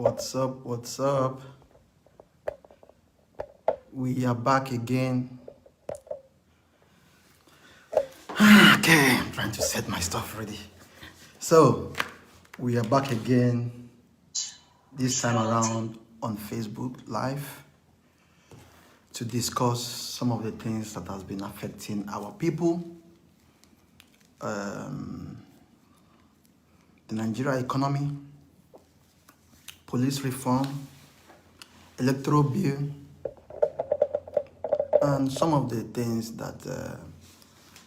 What's up? What's up? We are back again. Okay, I'm trying to set my stuff ready. So, we are back again, this time around on Facebook Live to discuss some of the things that has been affecting our people, the Nigeria economy, police reform, Electoral Bill, and some of the things that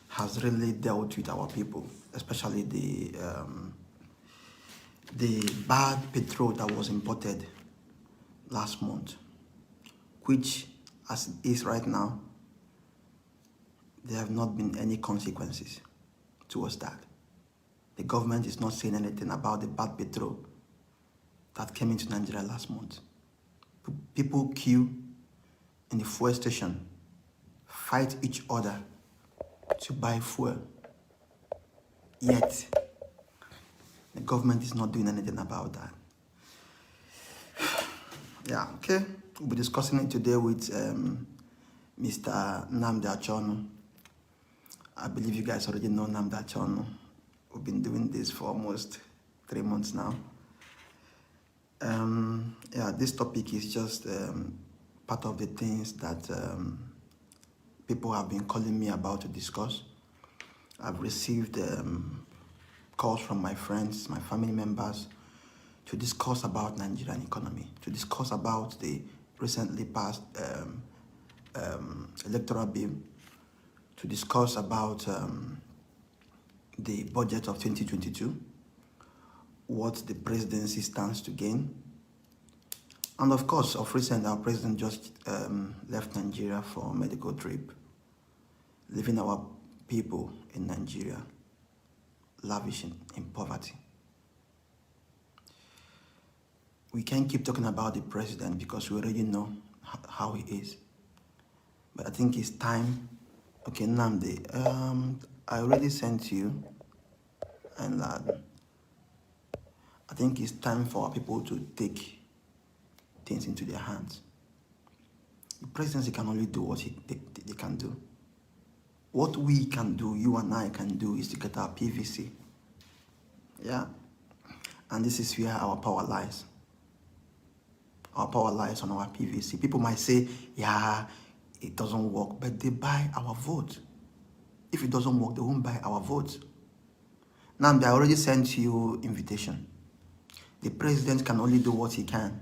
has really dealt with our people, especially the bad petrol that was imported last month, which as it is right now, there have not been any consequences towards that. The government is not saying anything about the bad petrol that came into Nigeria last month. People queue in the fuel station, fight each other to buy fuel. Yet, the government is not doing anything about that. Yeah, okay. We'll be discussing it today with Mr. Nnamdi Achonu. I believe you guys already know Nnamdi Achonu. We've been doing this for almost 3 months now. Yeah, this topic is just part of the things that people have been calling me about to discuss. I've received calls from my friends, my family members, to discuss about Nigerian economy, to discuss about the recently passed Electoral Bill, to discuss about the budget of 2022, what the presidency stands to gain. And of course, of recent, our president just left Nigeria for a medical trip, leaving our people in Nigeria lavishing in poverty. We can't keep talking about the president because we already know how he is. But I think it's time. Okay, Nnamdi, I already sent you, and I think it's time for our people to take things into their hands. The presidency can only do what they can do. What we can do, you and I can do, is to get our PVC. Yeah? And this is where our power lies. Our power lies on our PVC. People might say, yeah, it doesn't work, but they buy our vote. If it doesn't work, they won't buy our vote. Now, I already sent you invitation. The president can only do what he can.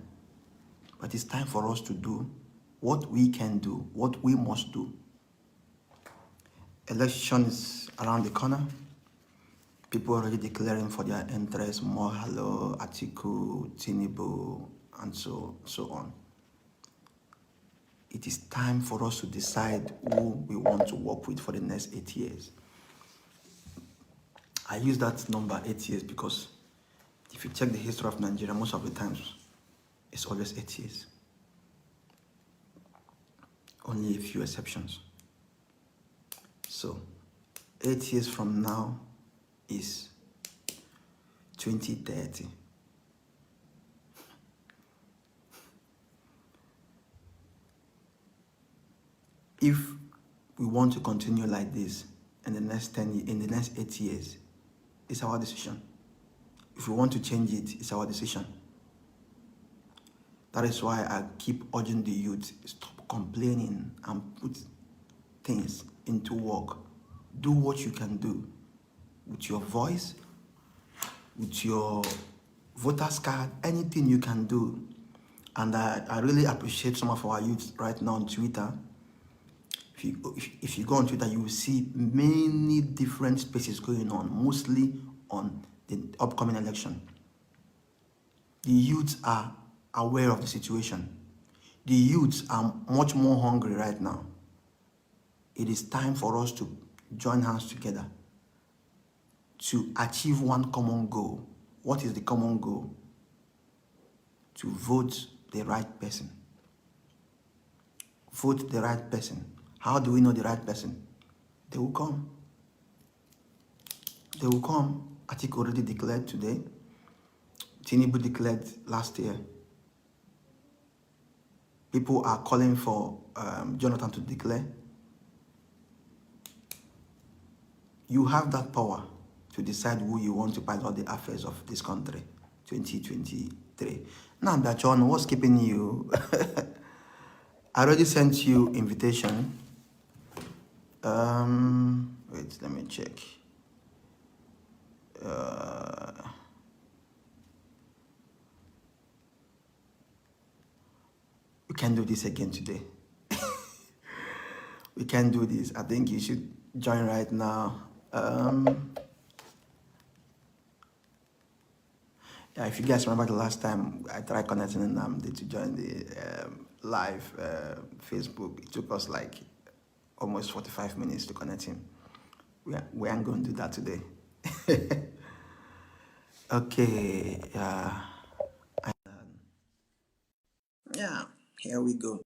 But it's time for us to do what we can do, what we must do. Election is around the corner. People are already declaring for their interest, Mohalo, Atiku, Tinubu, and so on. It is time for us to decide who we want to work with for the next 8 years. I use that number 8 years because if you check the history of Nigeria, most of the times, it's always 8 years. Only a few exceptions. So, 8 years from now is 2030. If we want to continue like this in the next 8 years, it's our decision. If we want to change it, it's our decision. That is why I keep urging the youth, stop complaining and put things into work. Do what you can do with your voice, with your voter's card, anything you can do. And I really appreciate some of our youth right now on Twitter. If you go on Twitter, you will see many different spaces going on, mostly on the upcoming election. The youths are aware of the situation. The youths are much more hungry right now. It is time for us to join hands together to achieve one common goal. What is the common goal? To vote the right person. Vote the right person. How do we know the right person? They will come. They will come. Atiku already declared today. Tinubu declared last year. People are calling for Jonathan to declare. You have that power to decide who you want to pilot the affairs of this country, 2023. Now, John, what's keeping you? I already sent you invitation. Wait, let me check. We can do this again today. We can do this. I think you should join right now. Yeah, if you guys remember the last time I tried connecting Nnamdi to join the live Facebook, it took us like almost 45 minutes to connect him. We aren't going to do that today. Okay. Yeah, here we go.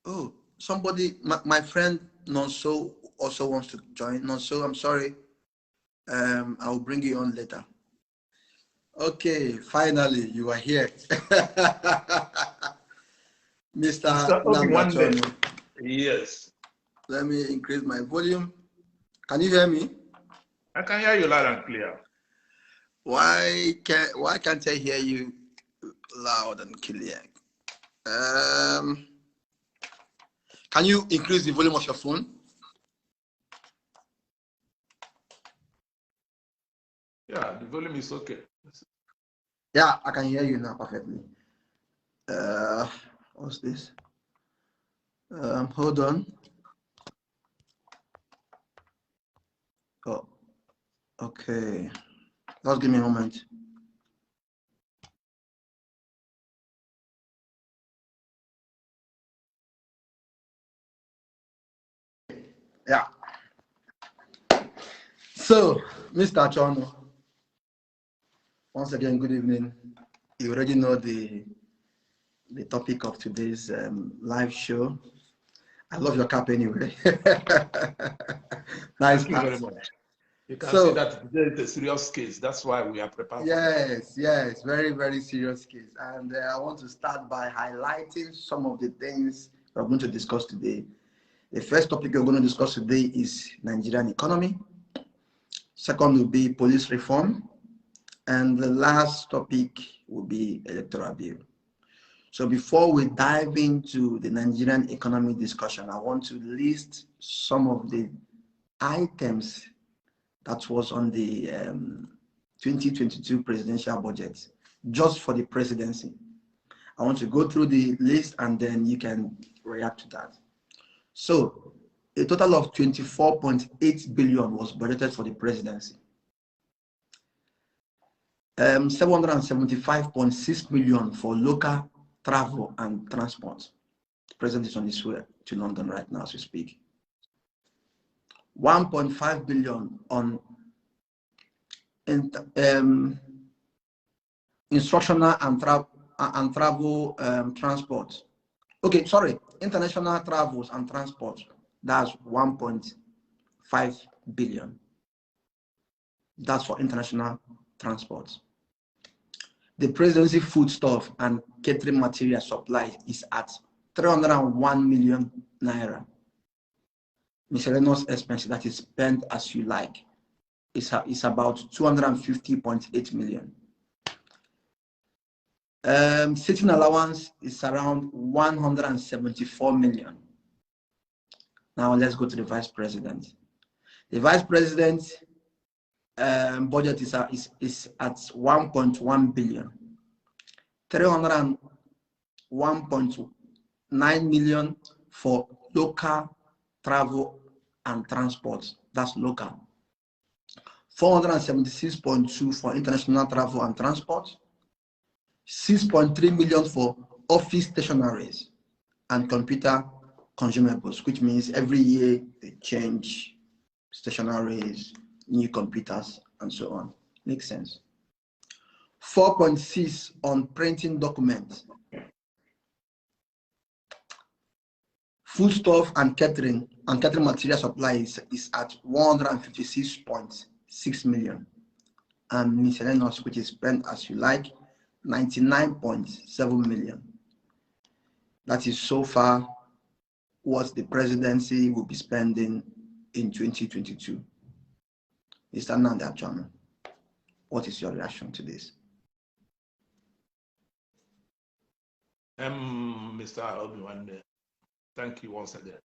Oh, somebody, my friend Nonso also wants to join. Nonso, I'm sorry. I'll bring you on later. Okay, finally, you are here. Mr. Nnamdi. Yes. Let me increase my volume. Can you hear me? I can hear you loud and clear. Why can't I hear you loud and clear? Can you increase the volume of your phone? Yeah, the volume is okay. Yeah, I can hear you now perfectly. What's this? Hold on. Oh, okay. Just give me a moment. Yeah. So, Mr. Chono, once again, good evening. You already know the topic of today's live show. I love your cap anyway. Nice. Thank you very much. You can see that today is a serious case. That's why we are prepared. Yes, very, very serious case. And I want to start by highlighting some of the things we're going to discuss today. The first topic we're going to discuss today is Nigerian economy. Second will be police reform. And the last topic will be Electoral Bill. So before we dive into the Nigerian economy discussion, I want to list some of the items that was on the 2022 presidential budget, just for the presidency. I want to go through the list and then you can react to that. So a total of 24.8 billion was budgeted for the presidency. 775.6 million for local travel and transport. The president is on his way to London right now as we speak. 1.5 billion on instructional and travel transport. Okay, sorry, international travels and transport. That's 1.5 billion. That's for international transport. The presidency foodstuff and catering material supply is at 301 million naira. Miscellaneous expenses that is spent as you like is about 250.8 million. Sitting allowance is around 174 million. Now let's go to the vice president. The vice president budget is at 1.1 billion. 301.9 million for local travel and transport. That's local. 476.2 for international travel and transport. 6.3 million for office stationaries and computer consumables, which means every year they change stationaries, new computers, and so on. Makes sense. 4.6 on printing documents. Foodstuff and catering material supply is at 156.6 million. And miscellaneous, which is spent as you like, 99.7 million. That is so far what the presidency will be spending in 2022. Mr. Nnamdi Achonu, what is your reaction to this? Mr. Obi-Wan, thank you once again.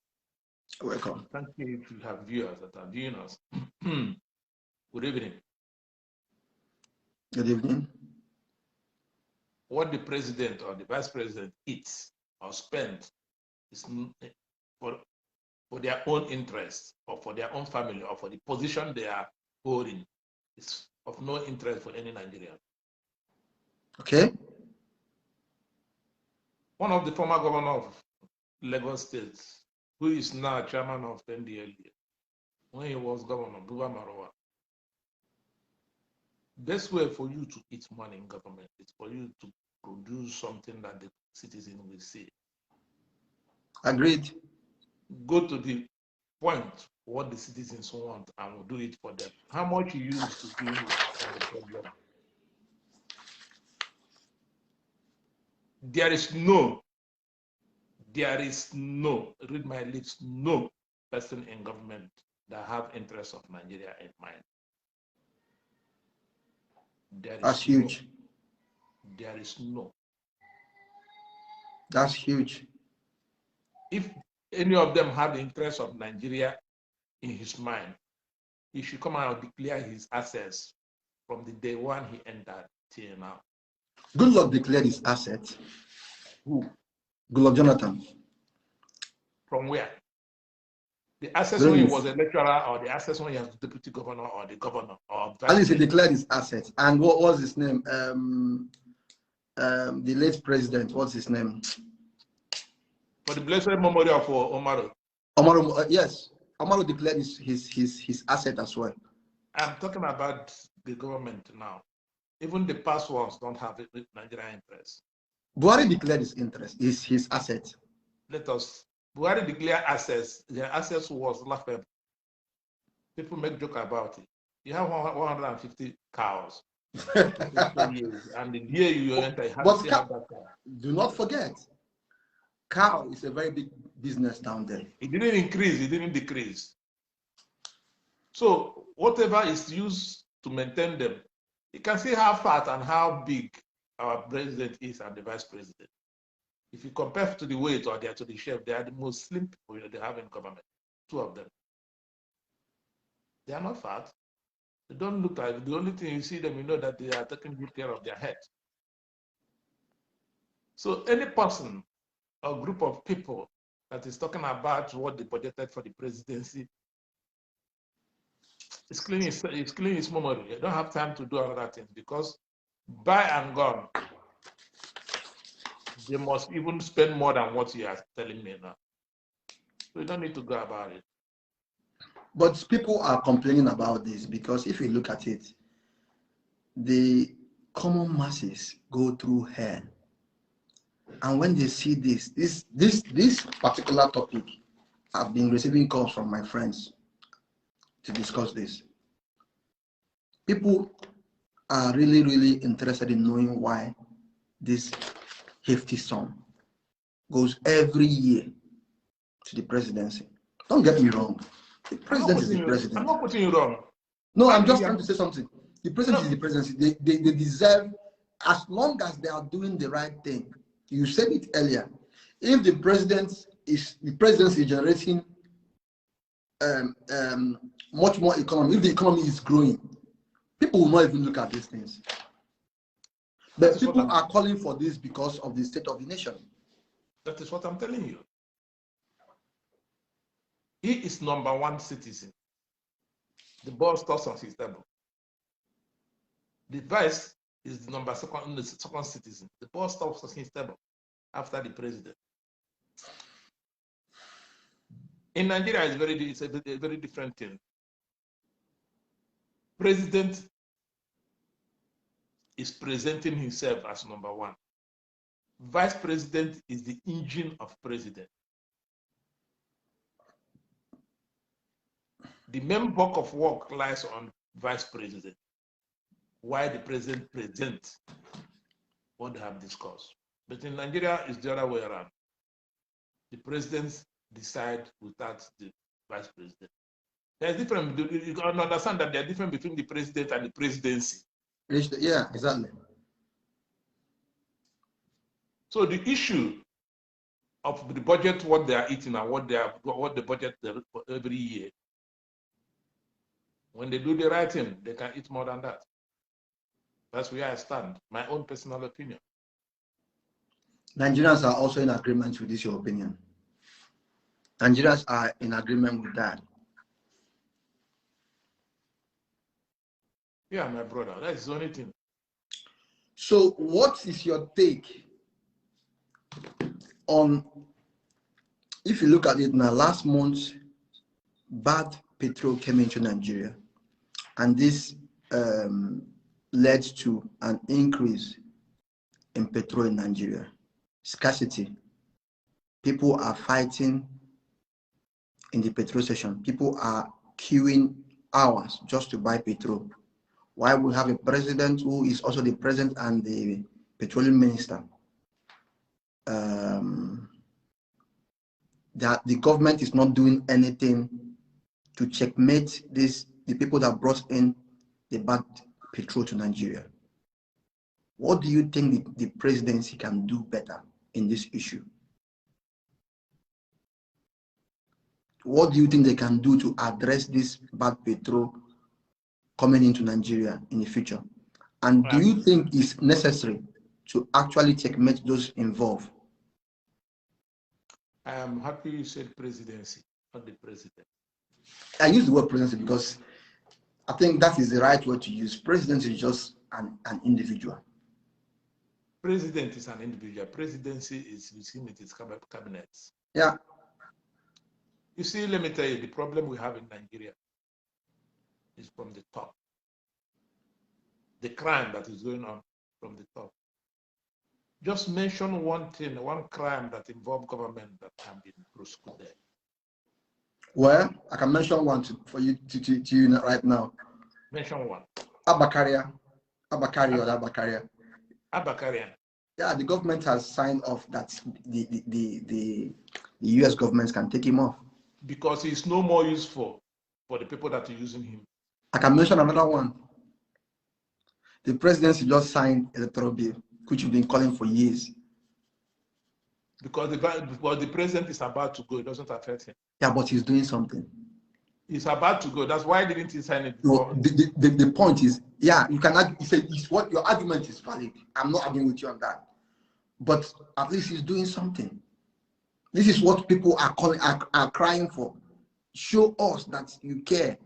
Welcome. Thank you if you have viewers that are viewing us. Good evening. Good evening. What the president or the vice president eats or spends is for their own interest or for their own family or for the position they are holding. It's of no interest for any Nigerian. Okay. One of the former governors of Lagos State, who is now chairman of NDLA, when he was governor, Buba Marwa, best way for you to eat money in government is for you to produce something that the citizen will see. Agreed. Go to the point what the citizens want and will do it for them. How much you use to deal with the problem? There is no, read my lips, no person in government that have interests of Nigeria in mind. That's huge. There is no. That's huge. If any of them have the interest of Nigeria in his mind, he should come out and declare his assets from the day one he entered till now. Good Luck declared his assets. Who? Good Luck Jonathan. From where? The assets when he was a lecturer, or the assets when he was deputy governor, or the governor, or at least he declared his assets. And what was his name? The late president. What's his name? For the blessed memory of Omaro. Omaro, yes. Omaro declared his asset as well. I'm talking about the government now. Even the past ones don't have it with Nigerian interest. Buhari declared his interest, his asset. Buhari declared assets. Their assets was laughable. People make joke about it. You have 150 cows. And the year you enter, you have to have that cow. Do not forget, cow is a very big business down there. It didn't increase, it didn't decrease. So whatever is used to maintain them, you can see how fat and how big our president is and the vice president. If you compare to the weight or to the shape, they are the most slim people they have in government. Two of them. They are not fat. They don't look like, the only thing you see them, you know that they are taking good care of their head. So any person or group of people that is talking about what they budgeted for the presidency, it's cleaning its memory. You don't have time to do other things because by and gone, they must even spend more than what you are telling me now. So you don't need to go about it. But people are complaining about this because if you look at it, the common masses go through hell. And when they see this particular topic, I've been receiving calls from my friends to discuss this. People are really, really interested in knowing why this hefty sum goes every year to the presidency. Don't get me wrong. The president is the president. I'm not putting you wrong. No, I'm just trying to say something. The president is the presidency. They deserve, as long as they are doing the right thing. You said it earlier. If the presidency is generating much more economy, if the economy is growing, people will not even look at these things. But people are calling for this because of the state of the nation. That is what I'm telling you. He is #1 citizen. The ball starts on his table. The vice is the second citizen. The ball stops on his table after the president. In Nigeria, it's a very different thing. President is presenting himself as #1. Vice president is the engine of president. The main bulk of work lies on vice president, while the president presents what they have discussed. But in Nigeria, it's the other way around. The president decide without the vice president. There's difference. You can understand that there's difference between the president and the presidency. Yeah, exactly. So the issue of the budget, what they are eating and what the budget every year, when they do the right thing, they can eat more than that. That's where I stand. My own personal opinion. Nigerians are also in agreement with this, your opinion. Nigerians are in agreement with that. Yeah, my brother, that's the only thing. So what is your take on, if you look at it now, last month, bad petrol came into Nigeria, and this led to an increase in petrol in Nigeria. Scarcity. People are fighting in the petrol station. People are queuing hours just to buy petrol. Why we have a president who is also the president and the petroleum minister, that the government is not doing anything to checkmate the people that brought in the bad petrol to Nigeria. What do you think the presidency can do better in this issue? What do you think they can do to address this bad petrol coming into Nigeria in the future? And do you think it's necessary to actually checkmate those involved? I am happy you said presidency, not the president. I use the word presidency because I think that is the right word to use. Presidency is just an individual. President is an individual. Presidency is within its cabinets. Yeah. You see, let me tell you, the problem we have in Nigeria is from the top. The crime that is going on from the top. Just mention one thing, one crime that involved government that can be prosecuted. Well, I can mention one for you to you right now. Mention one. Abakaria. Yeah, the government has signed off that the US government can take him off. Because he's no more useful for the people that are using him. I can mention another one. The presidency just signed Electoral Bill, which we've been calling for years. Because the president is about to go, it doesn't affect him. Yeah, but he's doing something. He's about to go. That's why didn't he sign it before? No, the point is, yeah, you can argue. It's what your argument is valid. I'm not arguing with you on that. But at least he's doing something. This is what people are crying for. Show us that you care.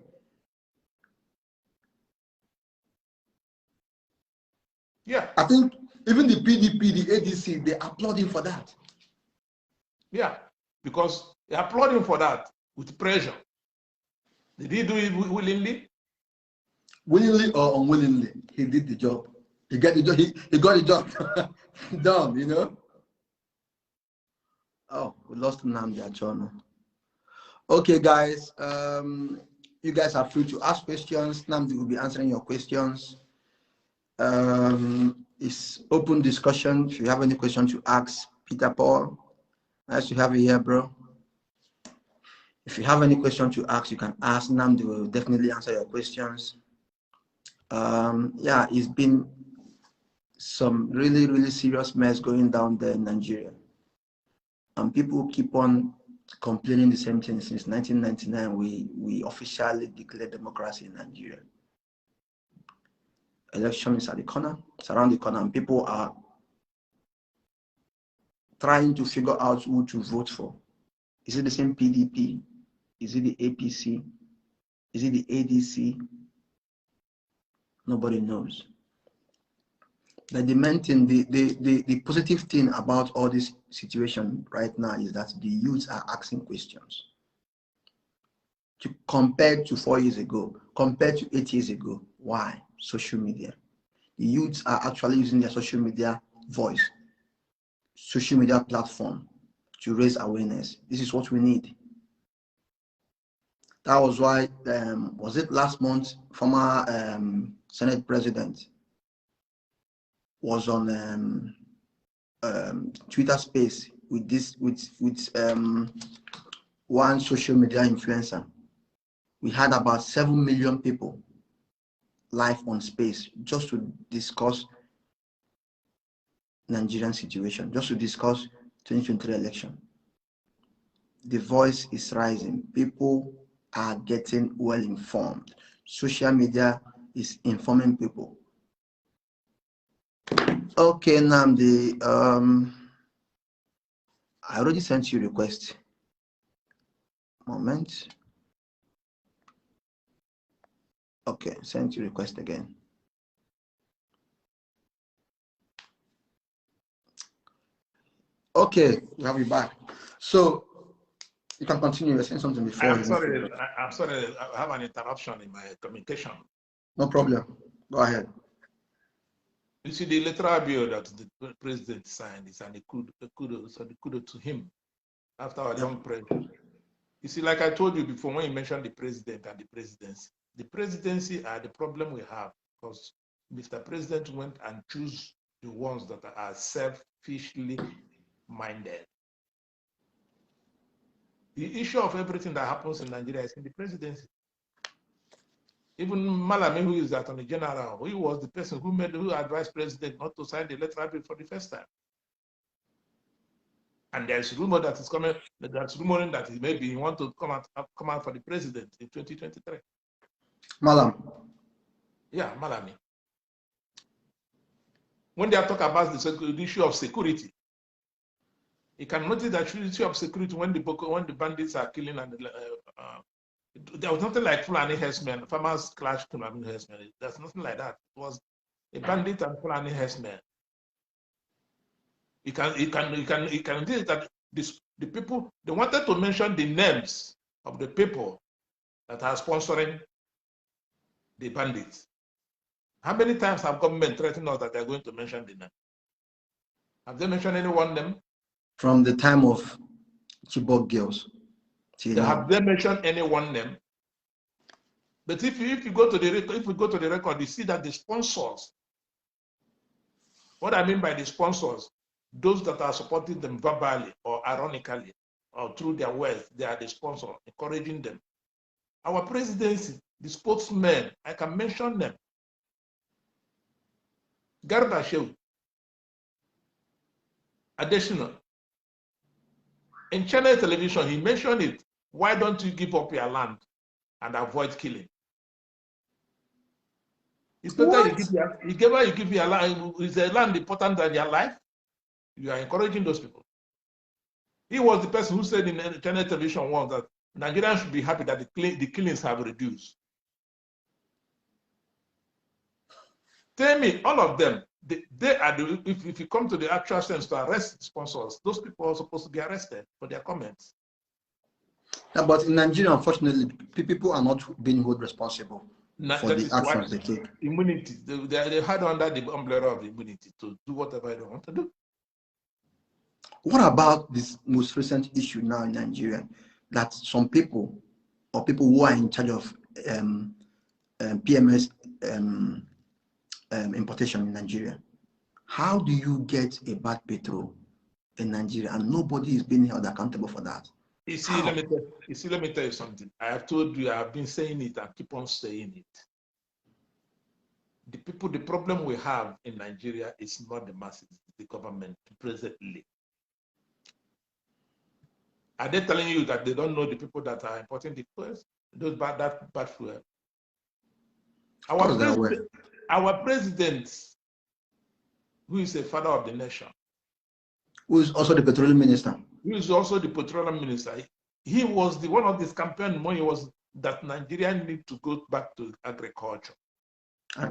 Yeah. I think even the PDP, the ADC, they're applauding for that. Yeah, because they're applauding for that with pressure. Did he do it willingly? Willingly or unwillingly, he did the job. He got the job. He got the job done. You know. Oh, we lost Nnamdi Ajono. Okay, guys. You guys are free to ask questions. Nnamdi will be answering your questions. It's open discussion. If you have any question to ask, Peter Paul, nice to have you here, bro. If you have any question to ask, you can ask. Nnamdi will definitely answer your questions. Yeah, it's been some really serious mess going down there in Nigeria. And people keep on complaining the same thing. Since 1999, we officially declared democracy in Nigeria. Election is at the corner, it's around the corner, and people are trying to figure out who to vote for. Is it the same PDP? Is it the APC? Is it the ADC? Nobody knows. But the main thing, the positive thing about all this situation right now is that the youths are asking questions. Compared to 4 years ago, compared to 8 years ago. Why? Social media. The youths are actually using their social media voice, social media platform to raise awareness. This is what we need. That was why, was it last month, former Senate President was on Twitter Space. with this with one social media influencer. We had about 7 million people live on space just to discuss Nigerian situation, just to discuss 2023 election. The voice is rising. People are getting well informed. Social media is informing people. Okay, Namdi, I already sent you a request. Moment. Okay, sent you request again. Okay, we have you back. So you can continue. You're saying something before. I'm sorry. I'm sorry. I have an interruption in my communication. No problem. Go ahead. You see, the electoral bill that the president signed is a kudo to him after a long prayer. You see, like I told you before, when you mentioned the president and the presidency are the problem we have because Mr. President went and chose the ones that are selfishly minded. The issue of everything that happens in Nigeria is in the presidency. Even Malami, who is the Attorney General, he was the person who advised President not to sign the electoral bill for the first time. And there's rumor that is coming. That's rumoring that maybe he want to come out for the president in 2023. Malam. Yeah, Malami. When they are talking about the issue of security, you can notice that the issue of security when the bandits are killing and there was nothing like Fulani herdsmen, farmers clash Fulani herdsmen. There's nothing like that. It was a bandit and Fulani herdsmen. You can see that the people, they wanted to mention the names of the people that are sponsoring the bandits. How many times have government threatened us that they're going to mention the name? Have they mentioned any one name? From the time of Chibok girls. Have they mentioned any one name? But if you go to the record, you see that the sponsors, what I mean by the sponsors, those that are supporting them verbally or ironically or through their wealth, they are the sponsor, encouraging them. Our presidency, the spokesmen, I can mention them. Garba Shehu, additional. In Channel Television, he mentioned it. Why don't you give up your land and avoid killing? It's better you give your land. Is the land important than your life? You are encouraging those people. He was the person who said in Channel Television once that Nigerians should be happy that the killings have reduced. Tell me, all of them, they are if you come to the actual sense to arrest sponsors, those people are supposed to be arrested for their comments. Yeah, but in Nigeria, unfortunately, people are not being held responsible for the actions they take. Immunity, they had under the umbrella of immunity to do whatever they want to do. What about this most recent issue now in Nigeria, that some people or people who are in charge of PMS importation in Nigeria, how do you get a bad petrol in Nigeria and nobody is being held accountable for that? You see, let me tell you something. I have told you, I have been saying it and keep on saying it. The problem we have in Nigeria is not the masses, the government presently. Are they telling you that they don't know the people that are importing the fuels? Those bad fuel. Our president, who is a father of the nation, who is also the petroleum minister. He was one of his campaign when he was that Nigeria need to go back to agriculture.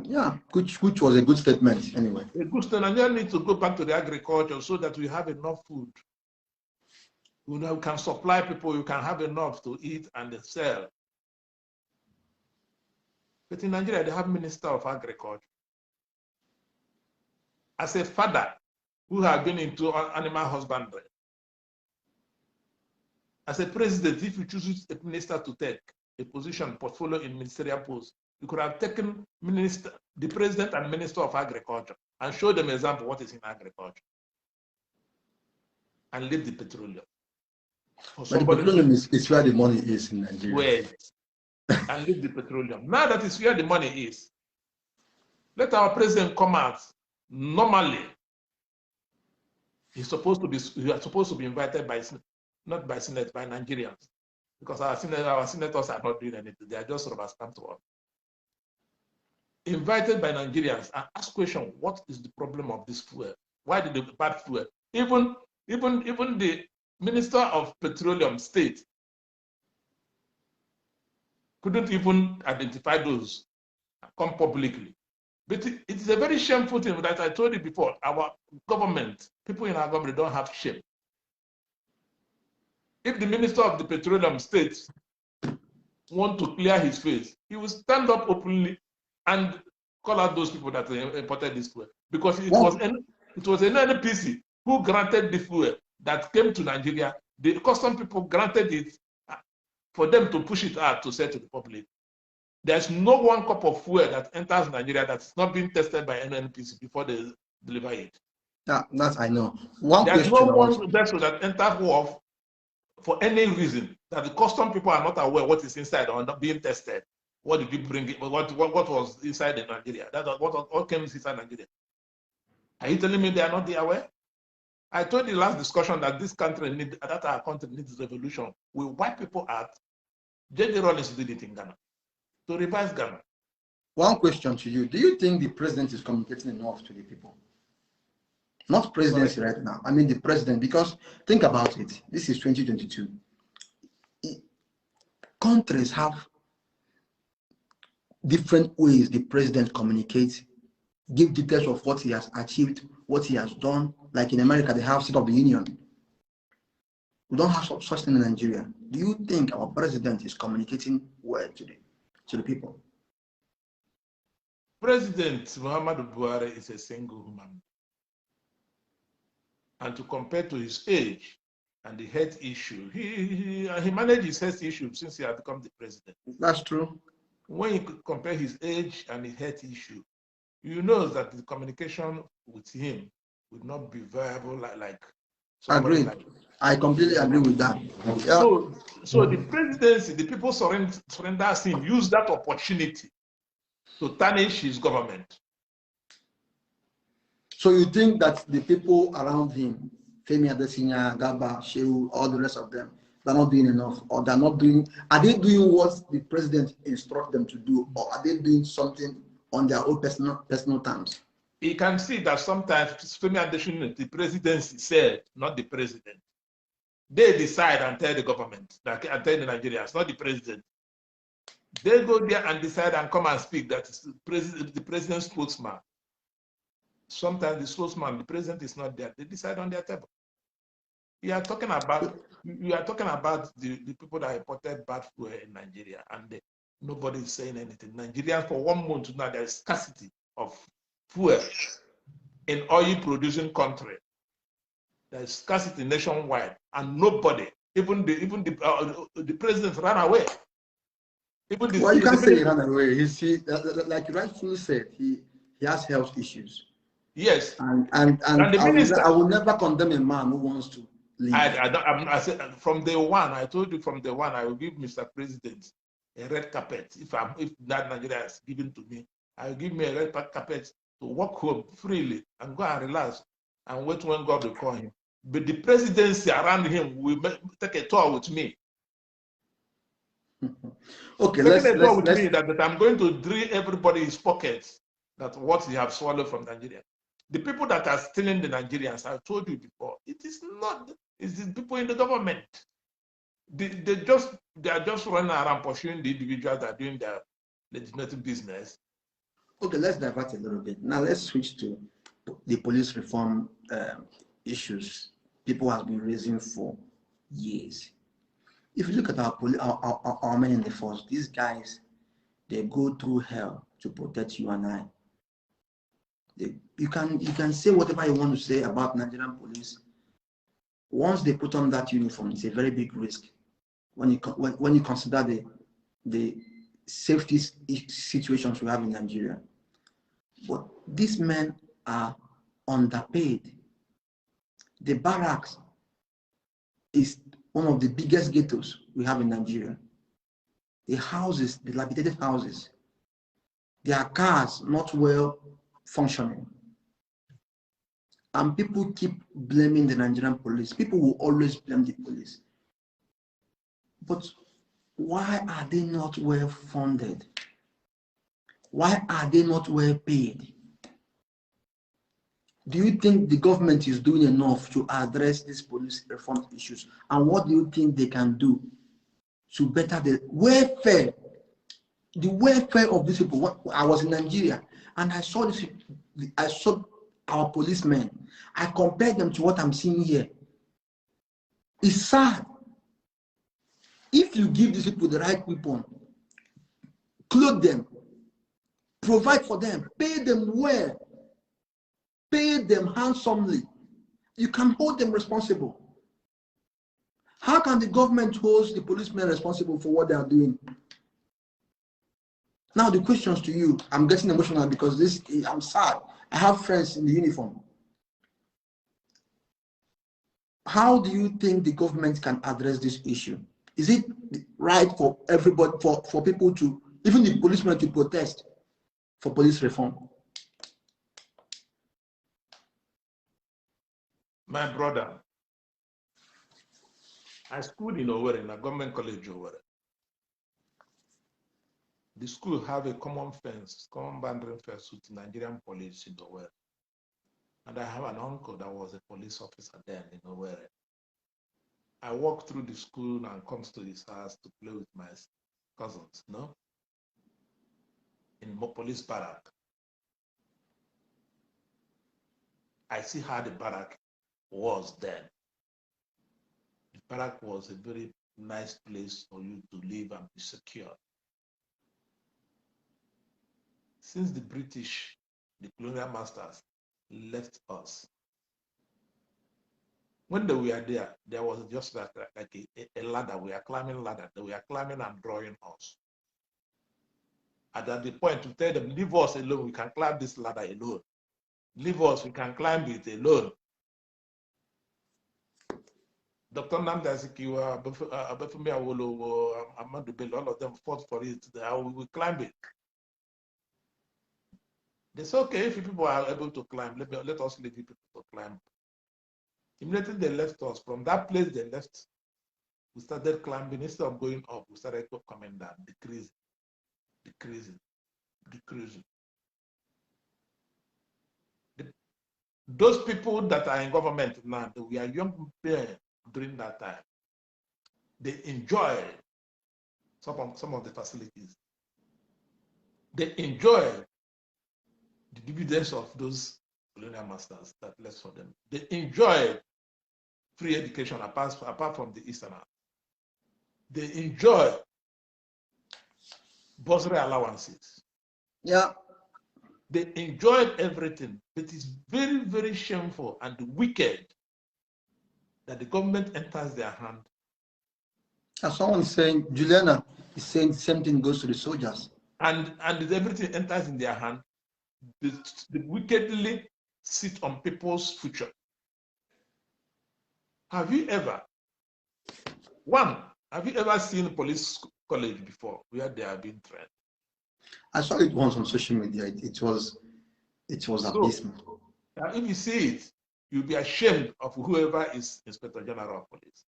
Yeah, which was a good statement anyway. A good statement. Nigeria need to go back to the agriculture so that we have enough food. You know, we can supply people, you can have enough to eat and sell. But in Nigeria, they have Minister of Agriculture. As a father who has been into animal husbandry, as a president, if you choose a minister to take a position, portfolio in ministerial post, you could have taken the president and minister of agriculture and show them example what is in agriculture. and leave the petroleum. But the petroleum is where the money is in Nigeria. Wait, and leave the petroleum. Now that is where the money is, let our president come out. Normally, we are supposed to be invited by, not by Senate, by Nigerians, because our senators are not doing anything. They are just rubber stamped to us. Invited by Nigerians and ask question: what is the problem of this fuel? Why did the bad fuel? Even the Minister of Petroleum State couldn't even identify those come publicly. But it is a very shameful thing that I told you before. Our government, people in our government don't have shame. If the Minister of the Petroleum State want to clear his face, he will stand up openly and call out those people that imported this fuel. Because it was an NNPC who granted the fuel that came to Nigeria. The custom people granted it for them to push it out to sell to the public. There's no one cup of fuel that enters Nigeria that's not been tested by NNPC before they deliver it. That I know. There's no one vessel that enters wharf for any reason that the custom people are not aware what is inside or not being tested. What did you bring? What was inside in Nigeria? What came inside Nigeria? Are you telling me they are not aware? I told you last discussion that this country our country needs revolution. We wipe people out. J.J. Rollins did it in Ghana to revise Ghana. One question to you: do you think the president is communicating enough to the people? Not presidency right now. I mean the president, because think about it. This is 2022. Countries have different ways the president communicates, give details of what he has achieved, what he has done. Like in America, they have State of the Union. We don't have such thing in Nigeria. Do you think our president is communicating well to the people? President Muhammadu Buhari is a single human. And to compare to his age and the health issue, he managed his health issue since he had become the president. That's true. When you compare his age and his health issue, you know that the communication with him would not be viable like Agreed. I completely agree with that. Yeah. So the presidency, the people surrender him, use that opportunity to tarnish his government. So you think that the people around him, Femi Adesina, Gaba, Shehu, all the rest of them, they're not doing enough, or they're not doing, are they doing what the president instructs them to do, or are they doing something on their own personal terms? You can see that sometimes Femi Adesina, the presidency said, not the president. They decide and tell the government, and tell the Nigerians, not the president. They go there and decide and come and speak. That is the president's spokesman. Sometimes the spokesman, the president is not there. They decide on their table. You are talking about the people that imported bad fuel in Nigeria, and nobody is saying anything. Nigerians for 1 month now, there is scarcity of fuel in oil-producing country. There is scarcity nationwide, and nobody, even the president ran away. Well, you can't say he ran away. Like you rightfully said, he has health issues. Yes, and I will never condemn a man who wants to leave. I said from day one. I told you from day one. I will give Mr. President a red carpet. If that Nigeria is given to me, I will give me a red carpet to walk home freely and go and relax and wait when God will call him. But the presidency around him will take a tour with me. Okay, let's me that I'm going to drill everybody his pockets that what he have swallowed from Nigeria. The people that are stealing the Nigerians, I told you before, it is not. It's the people in the government. They are just running around pursuing the individuals that are doing their legislative business. Okay, let's divert a little bit. Now let's switch to the police reform issues people have been raising for years. If you look at our men in the force, these guys, they go through hell to protect you and I. You can say whatever you want to say about Nigerian police. Once they put on that uniform, it's a very big risk. When you consider the safety situations we have in Nigeria. But these men are underpaid. The barracks is one of the biggest ghettos we have in Nigeria. The houses, the dilapidated houses, their cars not well functioning. And people keep blaming the Nigerian police. People will always blame the police. But why are they not well funded? Why are they not well paid? Do you think the government is doing enough to address these police reform issues? And what do you think they can do to better the welfare of these people? I was in Nigeria and I saw this. I saw our policemen. I compared them to what I'm seeing here. It's sad. If you give these people the right weapon, clothe them, provide for them, pay them well, pay them handsomely, you can hold them responsible. How can the government hold the policemen responsible for what they are doing? Now the questions to you, I'm getting emotional because I'm sad. I have friends in the uniform. How do you think the government can address this issue? Is it right for everybody, for people to, even the policemen, to protest for police reform? My brother, I schooled in Owerri, in a government college Owerri. The school have a common fence, common boundary fence with the Nigerian police in Owerri. And I have an uncle that was a police officer then in Owerri. I walk through the school and comes to his house to play with my cousins, in police barrack. I see how the barrack was then. The barrack was a very nice place for you to live and be secure. Since the British, the colonial masters, left us, when they were there, there was just like a ladder. We are climbing ladder. They were climbing and drawing us. And at the point to tell them, leave us alone. We can climb this ladder alone. Leave us. We can climb it alone. Dr. Nnamdi Azikiwe, Abafemi Awolowo, Ahmadu Bello, all of them fought for it. We will climb it. They say, okay, if people are able to climb, let us leave people to climb. Immediately they left us. From that place they left, we started climbing. Instead of going up, we started coming down, decreasing. Those people that are in government now, we are young men during that time. They enjoy some of the facilities. They enjoy the dividends of those colonial masters that left for them. They enjoy free education apart from the Easterners. They enjoy bursary allowances. Yeah. They enjoyed everything. It is very, very shameful and wicked that the government enters their hand. As someone is saying, Juliana is saying the same thing goes to the soldiers. And everything enters in their hand. They wickedly sit on people's future. Have you ever seen a police college before where they are being trained? I saw it once on social media. It was abysmal. If you see it, you'll be ashamed of whoever is Inspector General of Police.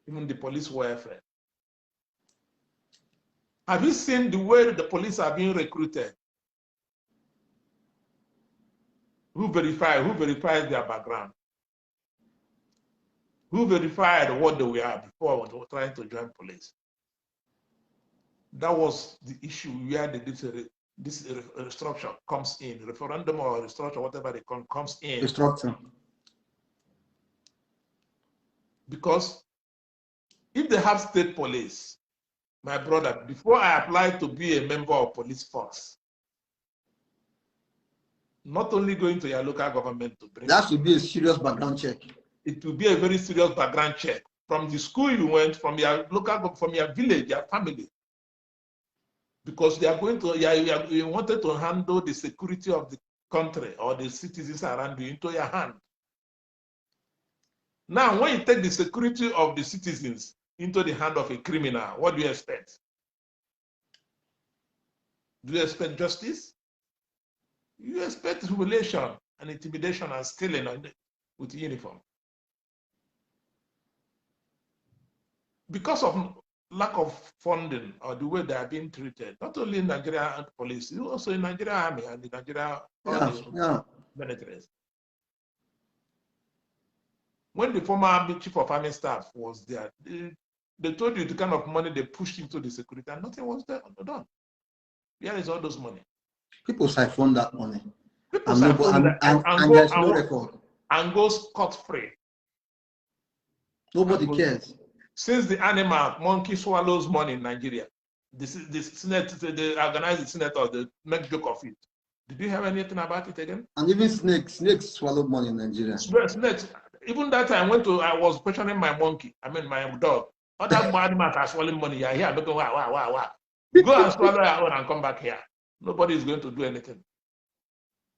Even the police welfare. Have you seen the way the police are being recruited? Who verifies their background? Who verified what they were before when they were trying to join police? That was the issue where this restructure comes in. Referendum or restructure, whatever they call, comes in. Restructure. Because if they have state police, my brother, before I applied to be a member of police force, not only going to your local government to bring. That should be a serious background check. It will be a very serious background check. From the school you went, from your local, from your village, your family. Because they are going to, you wanted to handle the security of the country or the citizens around you into your hand. Now, when you take the security of the citizens into the hand of a criminal, what do you expect? Do you expect justice? You expect humiliation and intimidation and stealing with uniform. Because of lack of funding or the way they are being treated, not only in Nigeria police, also in Nigeria army and the Nigeria militaries. When the former chief of army staff was there, they told you the kind of money they pushed into the security and nothing was done. Where is all those money? People siphon that money. People and siphon that and there's no record. And go scot-free. Nobody cares. Since the animal monkey swallows money in Nigeria, the Senate, they organize the senators, they make joke of it. Did you hear anything about it again? And even snakes swallow money in Nigeria. Snakes. Even that time I was questioning my monkey, my dog. Other animals are swallowing money. You're here looking, wow. Go and swallow your own and come back here. Nobody is going to do anything.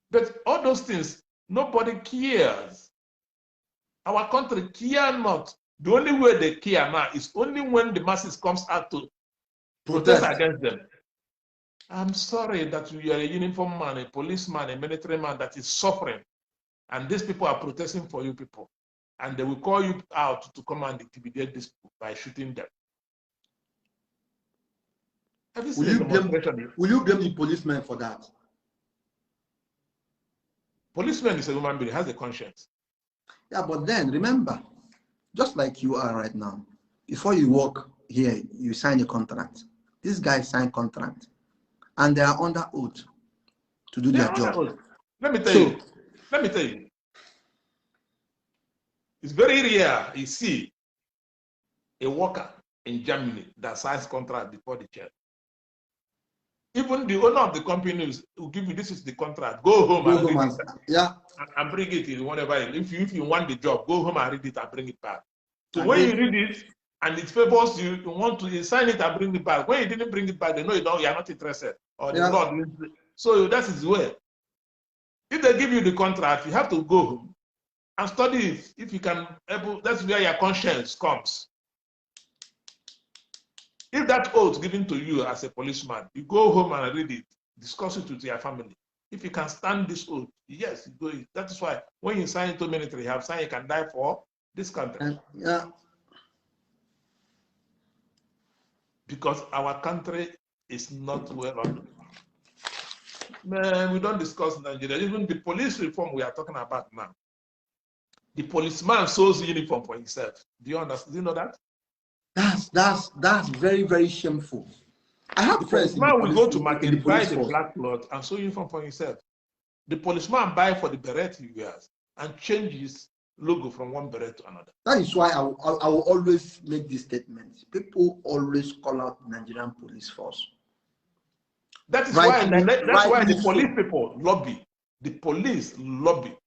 But all those things, nobody cares. Our country care not. The only way they care now is only when the masses comes out to protest against them. I'm sorry that you are a uniform man, a policeman, a military man that is suffering. And these people are protesting for you people. And they will call you out to come and intimidate these people by shooting them. Will you blame the policeman for that? Policeman is a human being, has a conscience. Yeah, but then remember, just like you are right now, before you walk here, you sign a contract. These guys sign contract, and they are under oath to do their job. Let me tell you. It's very rare you see a worker in Germany that signs contract before the chair. Even the owner of the company will give you, this is the contract. Go home and read it. And bring it in whatever. If you want the job, go home and read it and bring it back. So when you read it and it favors you, you want to sign it and bring it back. When you didn't bring it back, they know you are not interested. Or the law. So that is where. If they give you the contract, you have to go home and study it. If you can, that's where your conscience comes. If that oath given to you as a policeman, you go home and read it, discuss it with your family. If you can stand this oath, yes, you go. That is why when you sign into military, you have signed you can die for this country. Because our country is not well on. Man, we don't discuss Nigeria. Even the police reform we are talking about now. The policeman sews uniform for himself. Do you understand? Do you know that? That's very, very shameful. I have friends. The policeman will go to market, buy the black cloth, and sew uniform for himself. The policeman buy for the beret he wears and change his logo from one beret to another. That is why I will always make this statement. People always call out the Nigerian police force. That is why the police people lobby. The police lobby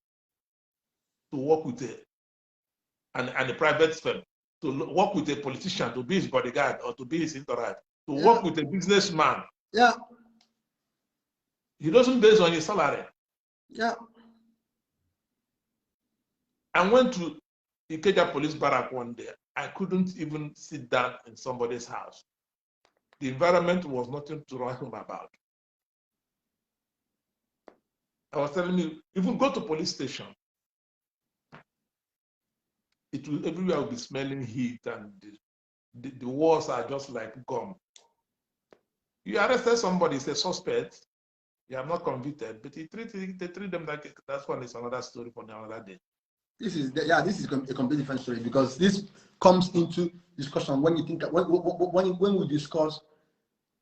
to work with a private firm, to work with a politician, to be his bodyguard or to be his entourage, to work with a businessman. Yeah. He doesn't base on his salary. Yeah. I went to Ikeja police barrack one day. I couldn't even sit down in somebody's house. The environment was nothing to write home about. I was telling you, even go to police station, everywhere will be smelling heat and the walls are just like gum. You arrested somebody, it's a suspect, you are not convicted, but they treat them like that one is another story for another day. This is a completely different story, because this comes into discussion when you think when we discuss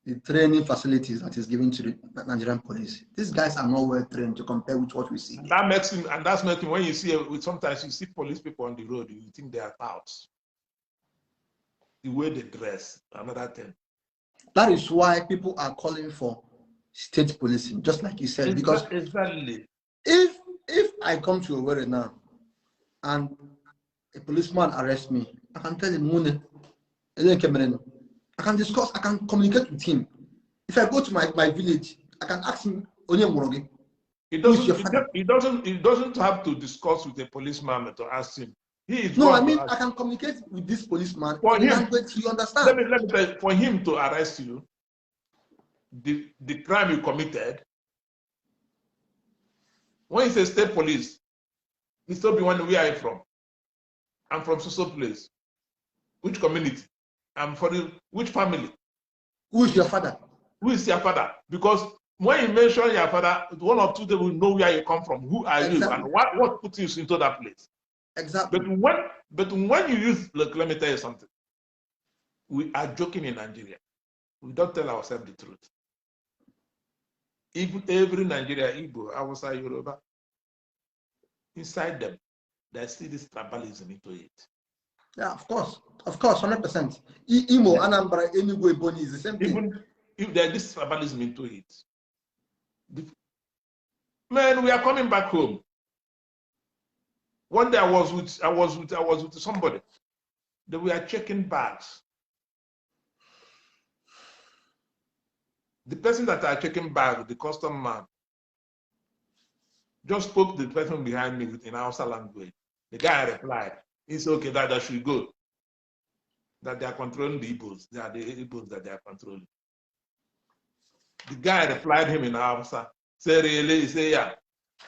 the training facilities that is given to the Nigerian police. These guys are not well trained to compare with what we see. And that's making when you see sometimes you see police people on the road, you think they are touts. The way they dress, another thing. That is why people are calling for state policing, just like you said. Because exactly. If I come to Owerri now and a policeman arrests me, I can tell him, I can discuss, I can communicate with him. If I go to my village, I can ask him, He doesn't have to discuss with a policeman to ask him. He is No, I one mean, to I can communicate with this policeman For in him, language you understand. let me tell you, for him to arrest you, the crime you committed, when he says state police, he still be wondering, where are you from? I'm from so place. Which community? I'm for which family? Who is your father? Who is your father? Because when you mention your father, one or two they will know where you come from, who are you, and what put you into that place. Exactly. But when you use, look, let me tell you something. We are joking in Nigeria. We don't tell ourselves the truth. Even every Nigeria, Igbo, Hausa, Yoruba, inside them, there's still this tribalism into it. Yeah, of course, 100%. Imo, Anambra, Enugu, Ebonyi is the same thing. Even if there's this tribalism into it, man, we are coming back home. One day I was with somebody. They were checking bags. The person that are checking bag, the custom man, just spoke to the person behind me in Hausa language. The guy replied, he said, okay, that should go. That they are controlling the Igbos. They are the Igbos that they are controlling. The guy replied him in Hausa. Say, really? He said, yeah.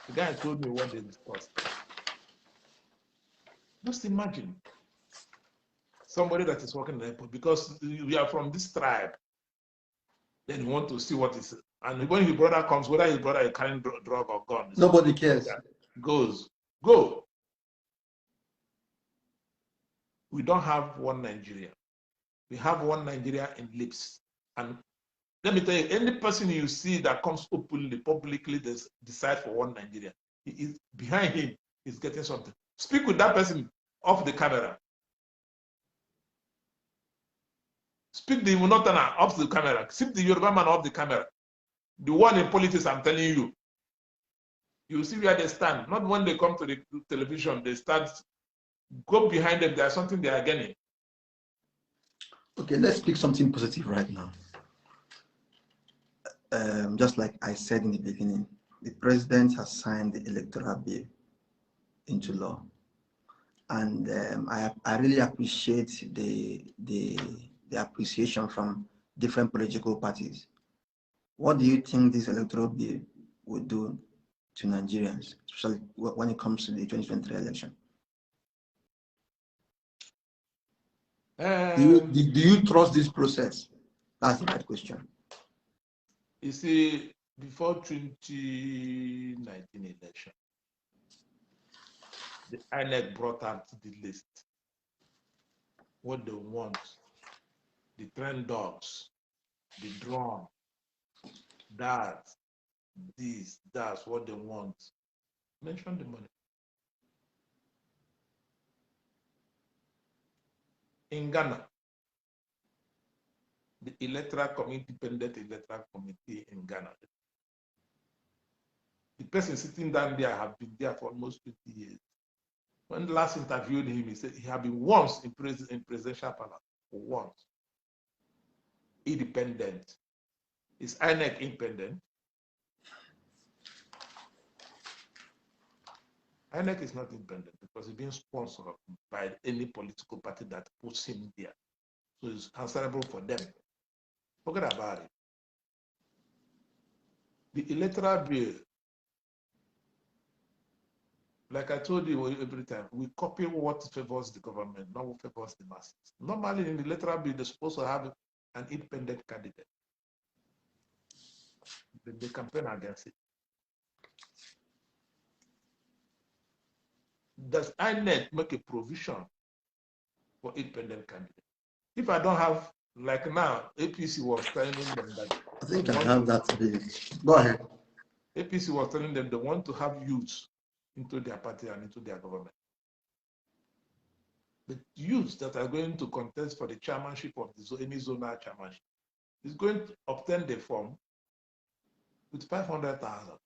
The guy told me what they discussed. Just imagine somebody that is working in the airport, because we are from this tribe. Then you want to see what is, and when his brother comes, whether his brother is carrying drug or gun, nobody cares. Go. We don't have one Nigeria. We have one Nigeria in lips. And let me tell you, any person you see that comes openly, publicly, decide for one Nigeria, he is behind him is getting something. Speak with that person off the camera. Speak the Munotana off the camera. Speak the Yoruba man off the camera. The one in politics, I'm telling you. You see where they stand. Not when they come to the television, they start, go behind them, there's something they are getting. Okay, let's speak something positive right now. Just like I said in the beginning, the president has signed the Electoral Bill into law. And I really appreciate the appreciation from different political parties. What do you think this Electoral Bill would do to Nigerians, especially when it comes to the 2023 election? Do you trust this process? That's the right question. You see, before 2019 election, the INEC brought out the list, what they want, the trend dogs, the drone, that's what they want. Mention the money. In Ghana, the independent electoral committee in Ghana, the person sitting down there have been there for almost 20 years. When last interviewed him, he said he had been once in presidential palace, once. Independent. Is INEC independent? INEC is not independent because it's being sponsored by any political party that puts him there. So it's answerable for them. Forget about it. The Electoral Bill, like I told you every time, we copy what favors the government, not what favors the masses. Normally in the Electoral Bill, they're supposed to have an independent candidate. They campaign against it. Does INEC make a provision for independent candidate? If I don't have, like now, APC was telling them that. I think I have that bill. Go ahead. APC was telling them they want to have youths into their party and into their government. The youths that are going to contest for the chairmanship of any zonal chairmanship is going to obtain the form with 500,000.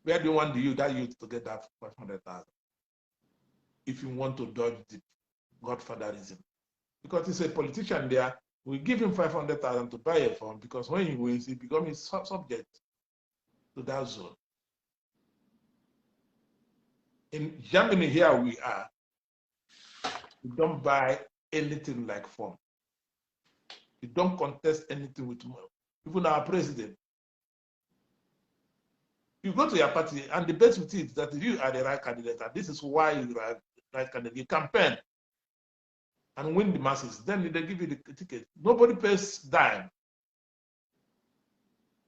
Where do you want that youth to get that 500,000? If you want to dodge the godfatherism, because he's a politician there, we give him 500,000 to buy a form, because when he wins, he becomes subject to that zone. In Germany, here we are, we don't buy anything like form. We don't contest anything with money. Even our president. You go to your party and debate with it that you are the right candidate, and this is why you are the right candidate. You campaign and win the masses. Then they give you the ticket. Nobody pays dime.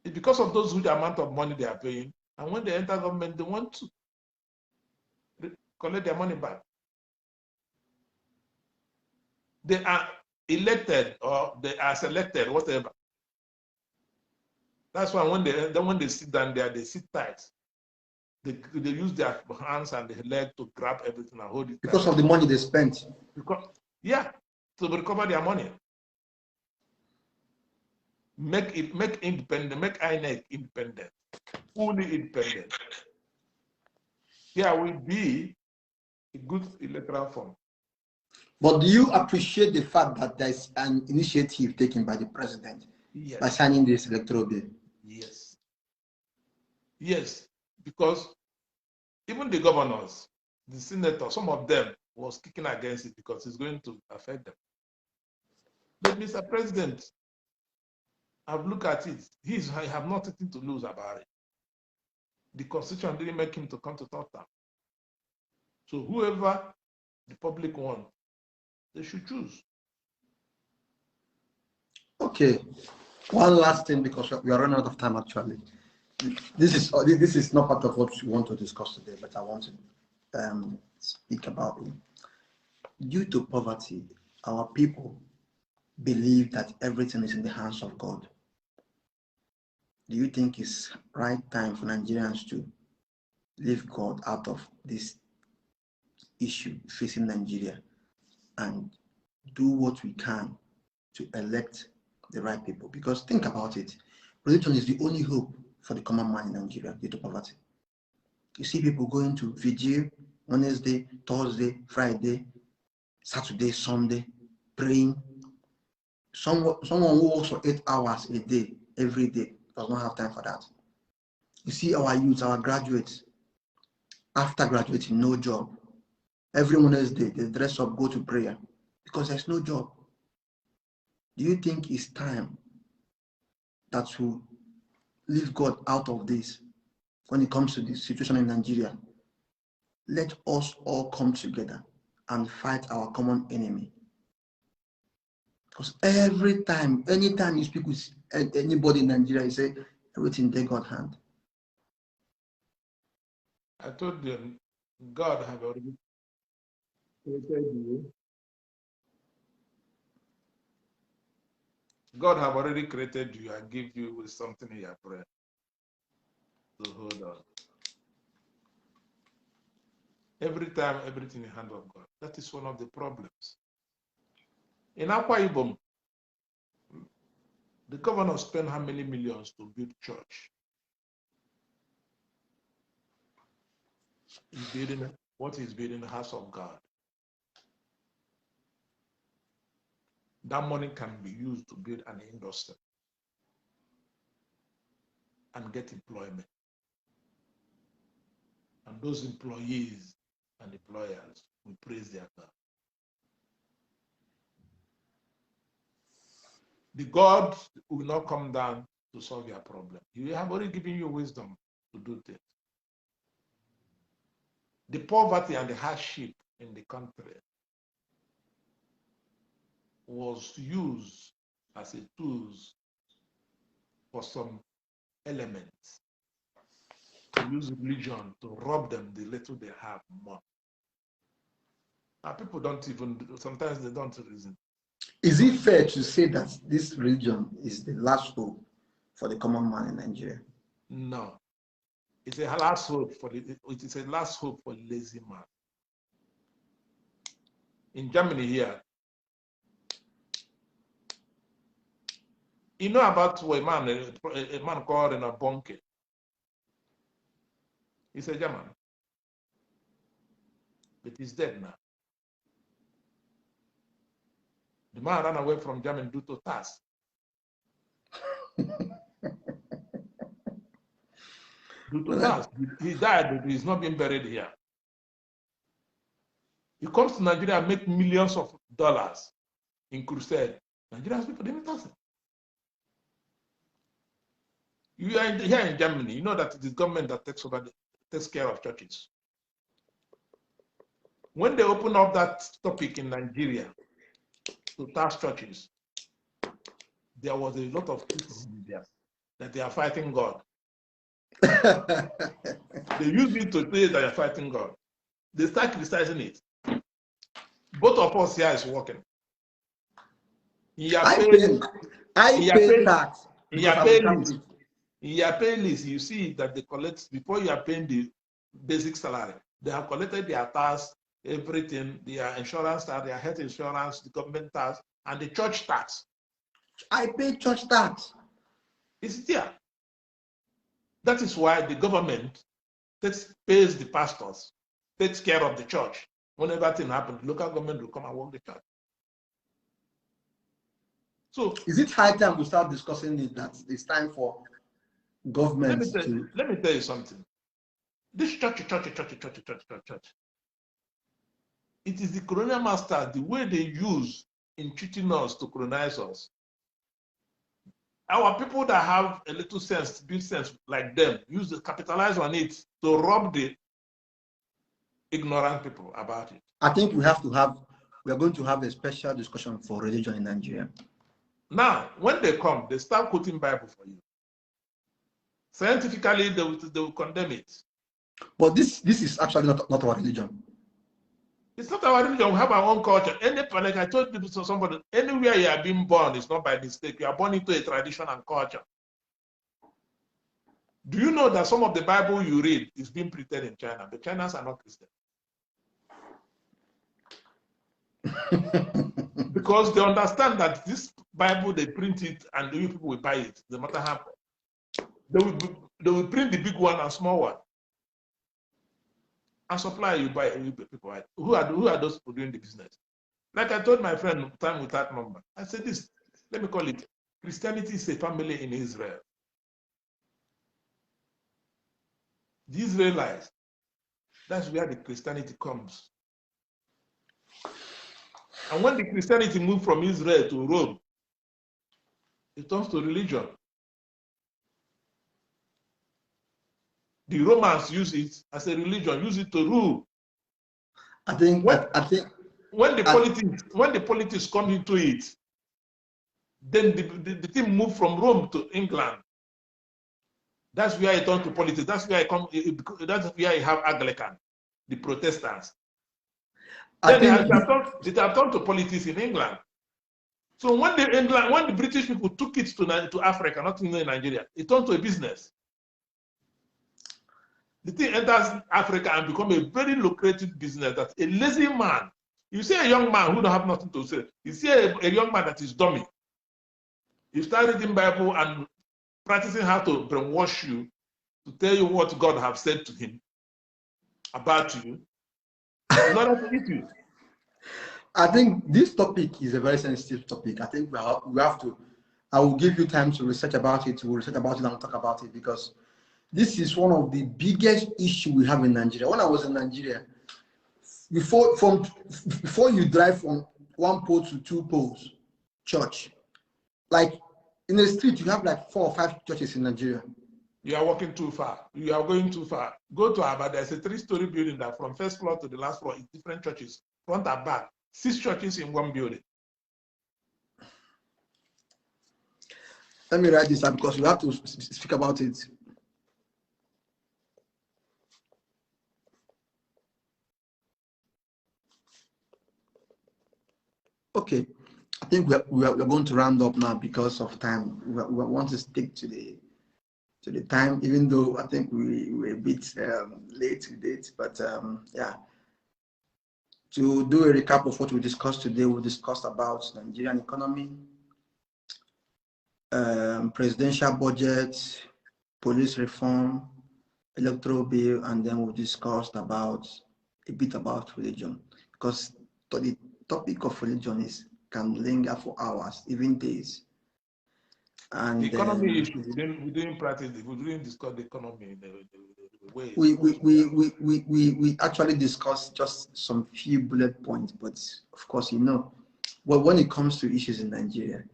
It's because of those huge amount of money they are paying. And when they enter government, they want to collect their money back. They are elected or they are selected, whatever. That's why when they sit down there, they sit tight. They use their hands and their leg to grab everything and hold it because tight. of the money they spent. Because, yeah, to recover their money. Make independent, make INEC independent, fully independent. Here will be a good electoral form. But do you appreciate the fact that there's an initiative taken by the president by signing this electoral bill? Yes. Yes, because even the governors, the senators, some of them was kicking against it because it's going to affect them. But Mr. President, I've looked at it. I have nothing to lose about it. The Constitution didn't make him to come to third term. So whoever the public wants, they should choose. Okay. One last thing, because we are running out of time actually. This is not part of what we want to discuss today, but I want to speak about it. Due to poverty, our people believe that everything is in the hands of God. Do you think it's right time for Nigerians to leave God out of this issue facing Nigeria and do what we can to elect the right people? Because think about it, religion is the only hope for the common man in Nigeria due to poverty. You see people going to vigil Wednesday, Thursday, Friday, Saturday, Sunday, praying. Someone who works for 8 hours a day, every day, does not have time for that. You see our youth, our graduates, after graduating, no job. Every Wednesday, they dress up, go to prayer, because there's no job. Do you think it's time that we leave God out of this when it comes to the situation in Nigeria? Let us all come together and fight our common enemy. Because every time, anytime you speak with anybody in Nigeria, you say everything they got hand. I told them, God have already created you. God have already created you and give you with something in your brain to hold on. Every time, everything in the hand of God. That is one of the problems. In Akwa Ibom, the governor spent how many millions to build church? He's building what he's building, the house of God. That money can be used to build an industry and get employment. And those employees and employers will praise their God. The God will not come down to solve your problem. He have already given you wisdom to do things. The poverty and the hardship in the country was used as a tool for some elements to use religion to rob them the little they have more. Now people don't even, sometimes they don't reason. Is it fair to say that this religion is the last hope for the common man in Nigeria? No. It's a last hope for it is a last hope for lazy man. In Germany here, you know about a man called a Bonke. He's a German, but he's dead now. The man ran away from Germany due to tax. Due to tax. He died, but he's not being buried here. He comes to Nigeria and make millions of dollars in crusade. Nigerian people didn't tax it. You are here in Germany, you know that it is government that takes care of churches. When they open up that topic in Nigeria to tax churches, there was a lot of people that they are fighting God. They use it to say that they are fighting God. They start criticizing it. Both of us here is working. I pay tax. In your pay list, you see that they collect, before you are paying the basic salary, they have collected their tax, everything, their insurance tax, their health insurance, the government tax, and the church tax. I pay church tax. It's there. That is why the government pays the pastors, takes care of the church. Whenever thing happens, the local government will come and work the church. So, is it high time we start discussing it, that it's time for government let me tell you something. This church. It is the colonial masters, the way they use in cheating us to colonize us. Our people that have a little sense, big sense like them, capitalize on it to rob the ignorant people about it. I think we are going to have a special discussion for religion in Nigeria. Now, when they come, they start quoting Bible for you. Scientifically, they will condemn it. But this is actually not our religion. It's not our religion. We have our own culture. Like I told people to somebody, anywhere you are being born, it's not by mistake. You are born into a tradition and culture. Do you know that some of the Bible you read is being printed in China? The Chinese are not Christian. Because they understand that this Bible, they print it and the people will buy it, no matter how. They will print the big one and small one. And supply, you buy, people buy. Who are those people doing the business? Like I told my friend, time without number, I said this, let me call it, Christianity is a family in Israel. The Israelites, that's where the Christianity comes. And when the Christianity moved from Israel to Rome, it turns to religion. The Romans use it as a religion, use it to rule. I think when the politics come into it, then the thing moved from Rome to England. That's where it turned to politics. That's where that's where you have Anglican, the Protestants. Then it have turned to politics in England. So when the British people took it to Africa, not in Nigeria, it turned to a business. The thing enters Africa and become a very lucrative business that a lazy man, you see a young man who don't have nothing to say, you see a young man that is dummy. You start reading Bible and practicing how to brainwash you to tell you what God have said to him about you in order to eat you. I think this topic is a very sensitive topic. I think we have to, I will give you time to research about it, we'll research about it and talk about it, because this is one of the biggest issues we have in Nigeria. When I was in Nigeria, before you drive from one pole to two poles, church, like in the street, you have like 4 or 5 churches in Nigeria. You are walking too far. You are going too far. Go to Aba. There's a 3-story building that from first floor to the last floor is different churches, front and back. 6 churches in one building. Let me write this up because we have to speak about it. Okay, I think we are going to round up now because of time. We want to stick to the time, even though I think we were a bit late to date. But yeah, to do a recap of what we discussed today, we discussed about Nigerian economy, presidential budget, police reform, electoral bill, and then we discussed a bit about religion, because the topic of religion can linger for hours, even days. And the economy issue, we didn't practice it. We didn't discuss the economy. way. We actually discussed just some few bullet points, but of course, you know, well, when it comes to issues in Nigeria,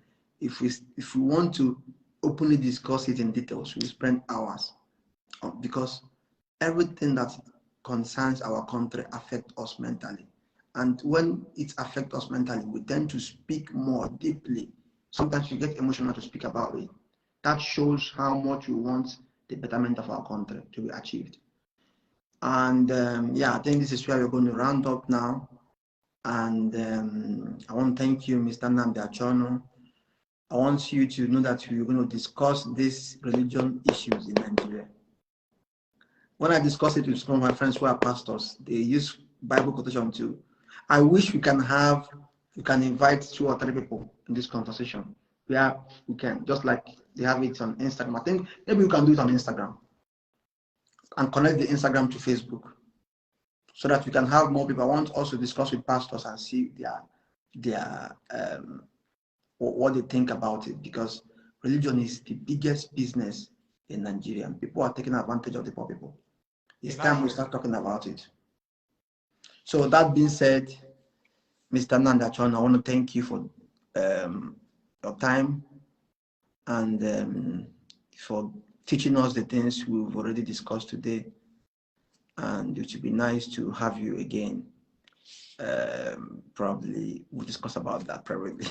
if we want to openly discuss it in details, we spend hours, because everything that concerns our country affects us mentally. And when it affects us mentally, we tend to speak more deeply. Sometimes we get emotional to speak about it. That shows how much we want the betterment of our country to be achieved. And yeah, I think this is where we're going to round up now. And I want to thank you, Mr. Nnamdi Achono. I want you to know that we're going to discuss these religion issues in Nigeria. When I discuss it with some of my friends who are pastors, they use Bible quotation too. I wish we can invite 2 or 3 people in this conversation. Where we can, just like they have it on Instagram. I think maybe we can do it on Instagram and connect the Instagram to Facebook, so that we can have more people. I want also discuss with pastors and see their what they think about it, because religion is the biggest business in Nigeria, and people are taking advantage of the poor people. It's time we start talking about it. So that being said, Mr. Nnamdi Achono, I want to thank you for your time and for teaching us the things we've already discussed today. And it would be nice to have you again. Probably we'll discuss about that probably.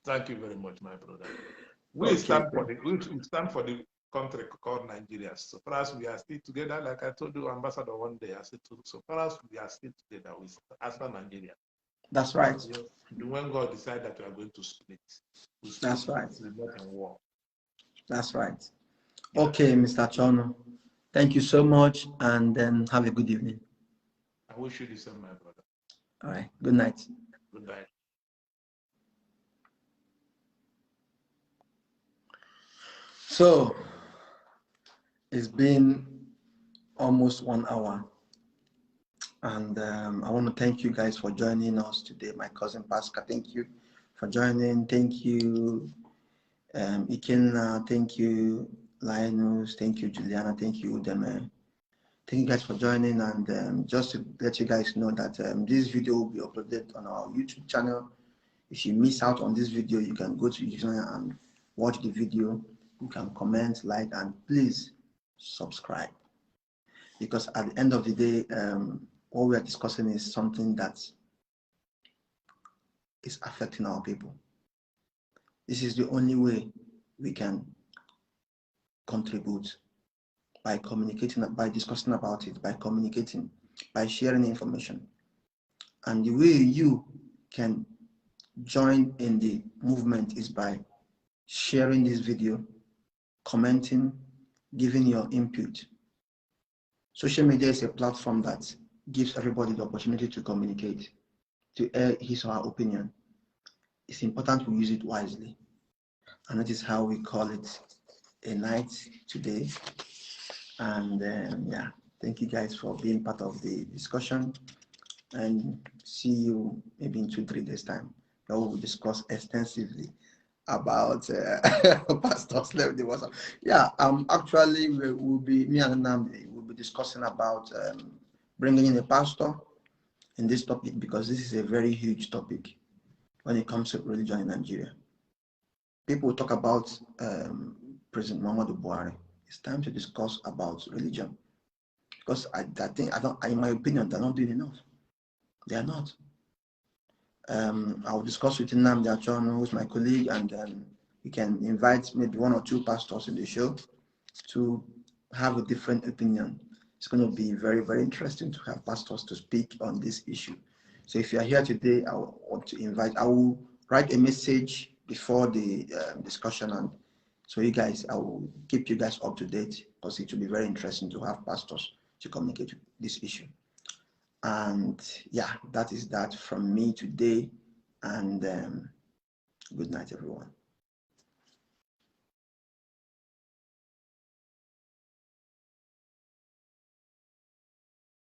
Thank you very much, my brother. We stand for the country called Nigeria. So far as we are still together, like I told you, Ambassador, one day I said, so far as we are still together, we for Nigeria. That's right. When God decides that we are going to split, we split. That's right. Not in war. That's right. Okay, Mr. Achono, thank you so much, and then have a good evening. I wish you the same, my brother. All right. Good night. Good night. So it's been almost 1 hour, and I want to thank you guys for joining us today. My cousin Pascal, thank you for joining. Thank you, Ikenna. Thank you, Linus. Thank you, Juliana. Thank you, Udeme. Thank you guys for joining, and just to let you guys know that this video will be uploaded on our YouTube channel. If you miss out on this video, you can go to YouTube and watch the video. You can comment, like, and please subscribe, because at the end of the day, what we are discussing is something that is affecting our people. This is the only way we can contribute, by communicating, by discussing about it, by communicating, by sharing information. And the way you can join in the movement is by sharing this video, commenting, giving your input. Social media is a platform that gives everybody the opportunity to communicate, to air his or her opinion. It's important we use it wisely. And that is how we call it a night today. And yeah, thank you guys for being part of the discussion, and see you maybe in 2-3 days time. Where we will discuss extensively about pastors left the WhatsApp. Yeah, actually we will be, me and Nnamdi will be discussing about bringing in a pastor in this topic, because this is a very huge topic when it comes to religion in Nigeria. People talk about President Muhammadu Buhari. It's time to discuss about religion, because I think, in my opinion, they're not doing enough. They are not. I will discuss with Nnamdi Achono, who's my colleague, and we can invite maybe 1 or 2 pastors in the show to have a different opinion. It's going to be very, very interesting to have pastors to speak on this issue. So if you are here today, I want to invite, I will write a message before the discussion, and so you guys, I will keep you guys up to date, because it will be very interesting to have pastors to communicate this issue. And yeah, that is that from me today, and good night, everyone.